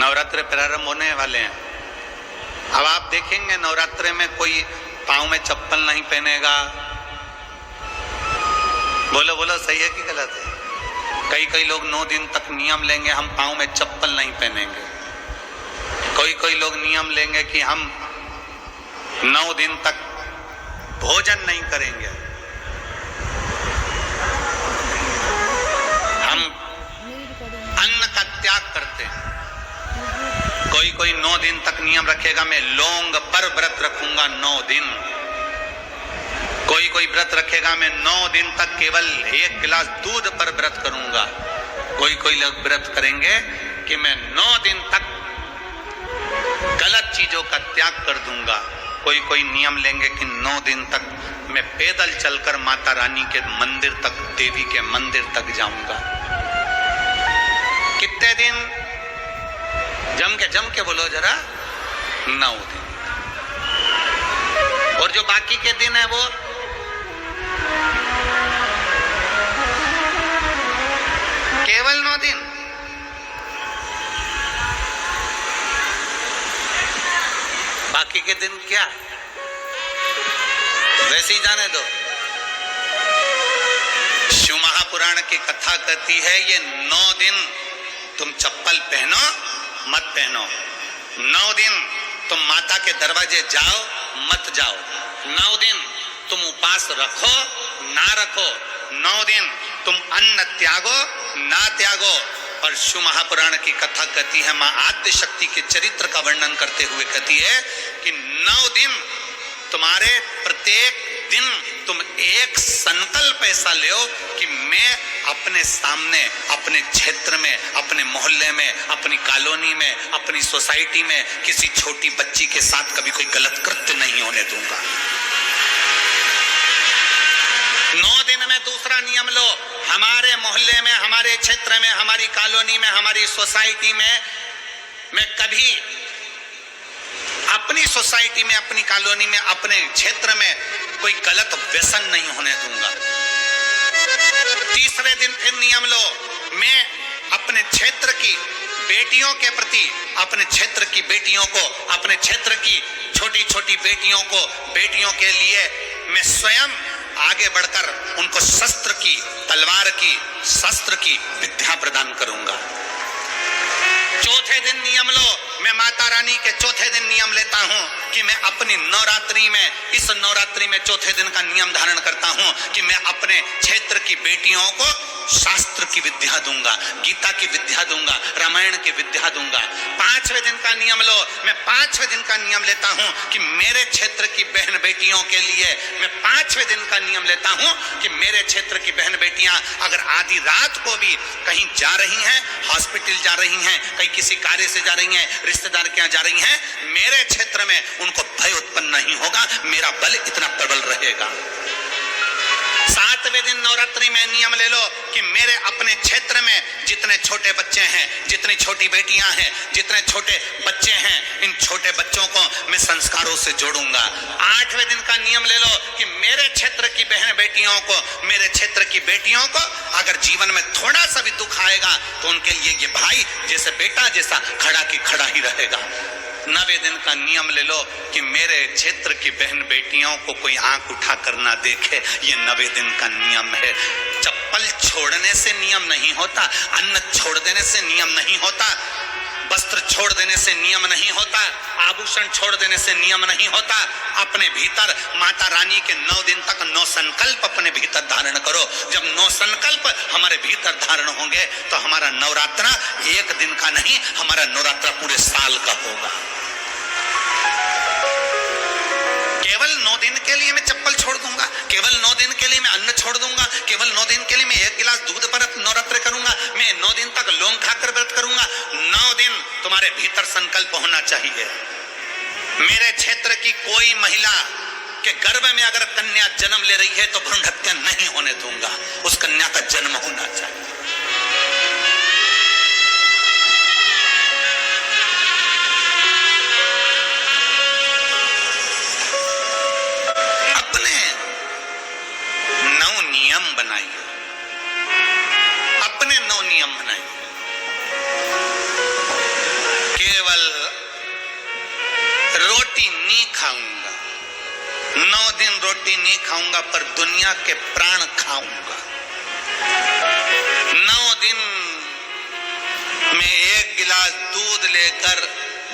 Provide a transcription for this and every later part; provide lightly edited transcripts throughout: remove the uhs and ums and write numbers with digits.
नवरात्र प्रारंभ होने वाले हैं। अब आप देखेंगे नवरात्रे में कोई पाँव में चप्पल नहीं पहनेगा। बोलो बोलो, सही है कि गलत है? कई लोग 9 दिन तक नियम लेंगे, हम पाँव में चप्पल नहीं पहनेंगे। कोई लोग नियम लेंगे कि हम 9 दिन तक भोजन नहीं करेंगे, हम अन्न का त्याग करते हैं। कोई 9 दिन तक नियम रखेगा, मैं लौंग पर व्रत रखूंगा 9 दिन। कोई व्रत रखेगा, मैं 9 दिन तक केवल 1 गिलास दूध पर व्रत करूंगा। कोई लोग व्रत करेंगे कि मैं 9 दिन तक गलत चीजों का त्याग कर दूंगा। कोई नियम लेंगे कि 9 दिन तक मैं पैदल चलकर माता रानी के मंदिर तक, देवी के मंदिर तक जाऊंगा। कितने दिन? जम के बोलो जरा, 9 दिन। और जो बाकी के दिन है वो केवल 9 दिन। बाकी के दिन क्या? वैसे ही जाने दो। शिव महापुराण की कथा कहती है ये 9 दिन तुम चप्पल पहनो मत पहनो, 9 दिन तुम माता के दरवाजे जाओ मत जाओ, 9 दिन तुम उपास रखो ना रखो, 9 दिन तुम अन्न त्यागो ना त्यागो। और शिव महापुराण की कथा कहती है, मां आद्य शक्ति के चरित्र का वर्णन करते हुए कहती है कि 9 दिन तुम्हारे प्रत्येक दिन तुम एक संकल्प ऐसा लो कि मैं अपने सामने, अपने क्षेत्र में, अपने मोहल्ले में, अपनी कॉलोनी में, अपनी सोसाइटी में किसी छोटी बच्ची के साथ कभी कोई गलत कृत्य नहीं होने दूंगा। 9 दिन में दूसरा नियम लो, हमारे मोहल्ले में, हमारे क्षेत्र में, हमारी कॉलोनी में, हमारी सोसाइटी में मैं कभी अपनी सोसाइटी में, अपनी कॉलोनी में, अपने क्षेत्र में कोई गलत व्यसन नहीं होने दूंगा। तीसरे दिन फिर नियम लो, मैं अपने क्षेत्र की बेटियों के प्रति, अपने क्षेत्र की बेटियों को, अपने क्षेत्र की छोटी छोटी बेटियों को, बेटियों के लिए मैं स्वयं आगे बढ़कर उनको शस्त्र की, तलवार की, शस्त्र की विद्या प्रदान करूंगा। चौथे दिन नियम लो, मैं माता रानी के चौथे दिन नियम लेता हूं कि मैं अपनी नवरात्रि में, इस नवरात्रि में चौथे दिन का नियम धारण करता हूं कि मैं अपने क्षेत्र की बेटियों को शास्त्र की विद्या दूंगा, गीता की विद्या दूंगा, रामायण की विद्या दूंगा। 5वें दिन का नियम लो, मैं 5वें दिन का नियम लेता हूं कि मेरे क्षेत्र की बहन बेटियों के लिए मैं 5वें दिन का नियम लेता हूं कि मेरे क्षेत्र की बहन बेटियां अगर आधी रात को भी कहीं जा रही हैं, हॉस्पिटल जा रही हैं, कहीं किसी कार्य से जा रही हैं, रिश्तेदार के यहाँ जा रही हैं, मेरे क्षेत्र में उनको भय उत्पन्न नहीं होगा, मेरा बल इतना प्रबल रहेगा। 7वें दिन नवरात्रि में नियम ले लो कि मेरे अपने क्षेत्र में जितने छोटे बच्चे हैं, जितनी छोटी बेटियां हैं, जितने छोटे बच्चे हैं, इन छोटे बच्चों को मैं संस्कारों से जोड़ूंगा। 8वें दिन का नियम ले लो कि मेरे क्षेत्र की बहन बेटियों को, मेरे क्षेत्र की बेटियों को अगर जीवन में थोड़ा सा भी दुख आएगा तो उनके लिए ये भाई जैसे बेटा जैसा खड़ा की खड़ा ही रहेगा। 9वें दिन का नियम ले लो कि मेरे क्षेत्र की बहन बेटियों को कोई आंख उठा कर ना देखे, ये 9वें दिन का नियम है। चप्पल छोड़ने से नियम नहीं होता, अन्न छोड़ देने से नियम नहीं होता, वस्त्र छोड़ देने से नियम नहीं होता, आभूषण छोड़ देने से नियम नहीं होता। अपने भीतर माता रानी के 9 दिन तक 9 संकल्प अपने भीतर धारण करो। जब 9 संकल्प हमारे भीतर धारण होंगे तो हमारा नवरात्रा 1 दिन का नहीं, हमारा नवरात्रा पूरे साल का होगा। केवल 9 दिन के लिए मैं चप्पल छोड़ दूंगा, केवल 9 दिन के लिए मैं अन्न छोड़ दूंगा, केवल 9 दिन के लिए मैं 1 गिलास दूध पर नवरात्र करूंगा, मैं 9 दिन तक लौंग खाकर व्रत करूंगा। 9 दिन तुम्हारे भीतर संकल्प होना चाहिए। मेरे क्षेत्र की कोई महिला के गर्भ में अगर कन्या जन्म ले रही है तो भ्रूण हत्या नहीं होने दूंगा, उस कन्या का जन्म होना चाहिए। नियम बनाइए, अपने 9 नियम बनाइए रोटी नहीं खाऊंगा पर दुनिया के प्राण खाऊंगा। 9 दिन मैं 1 गिलास दूध लेकर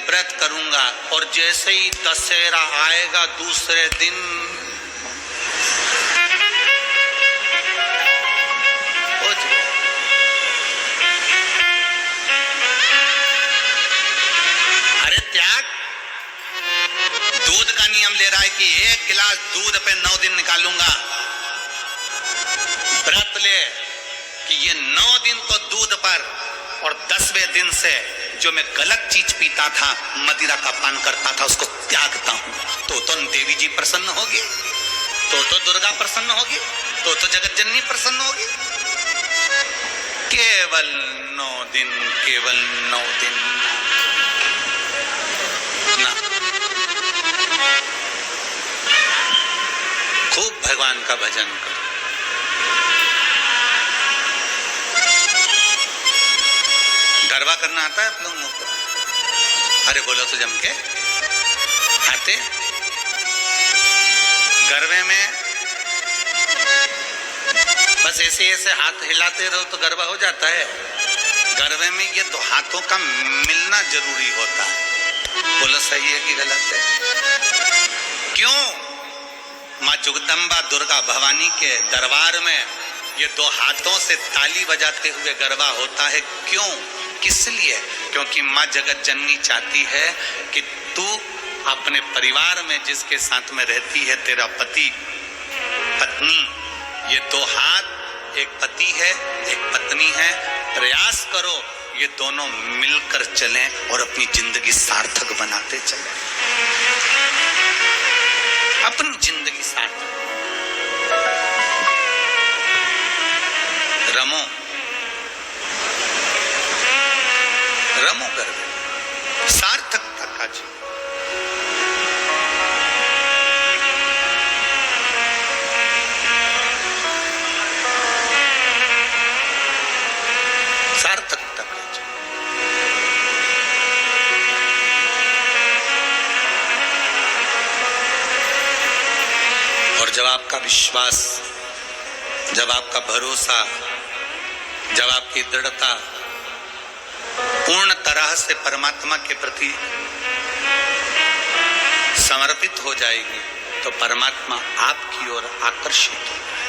व्रत करूंगा और जैसे ही दशहरा आएगा दूसरे दिन दूध का नियम ले रहा है कि 1 गिलास दूध पे 9 दिन निकालूंगा। व्रत ले कि ये 9 दिन तो दूध पर और 10वें दिन से जो मैं गलत चीज पीता था, मदिरा का पान करता था, उसको त्यागता हूं। तो देवी जी प्रसन्न होगी, तो दुर्गा प्रसन्न होगी, तो जगत जननी प्रसन्न होगी। केवल 9 दिन, केवल 9 दिन ना। खूब भगवान का भजन करो। गरबा करना आता है आप लोगों को? अरे बोलो तो जम के आते। गरबे में बस ऐसे ऐसे हाथ हिलाते रहो तो गरबा हो जाता है। गरबे में ये 2 हाथों का मिलना जरूरी होता है। बोलो सही है कि गलत है? क्यों? माँ जगदम्बा दुर्गा भवानी के दरबार में ये 2 हाथों से ताली बजाते हुए गरबा होता है। क्यों? किस लिए? क्योंकि माँ जगत जननी चाहती है कि तू अपने परिवार में जिसके साथ में रहती है, तेरा पति पत्नी, ये 2 हाथ, एक पति है एक पत्नी है, प्रयास करो ये दोनों मिलकर चलें और अपनी जिंदगी सार्थक बनाते चलें। अपनी जिंदगी सार्थक रमो रमो कर सार्थकता का जी। सार्थकता का जी। और जब आपका विश्वास, जब आपका भरोसा, जब आपकी दृढ़ता पूर्ण तरह से परमात्मा के प्रति समर्पित हो जाएगी तो परमात्मा आपकी ओर आकर्षित होगा।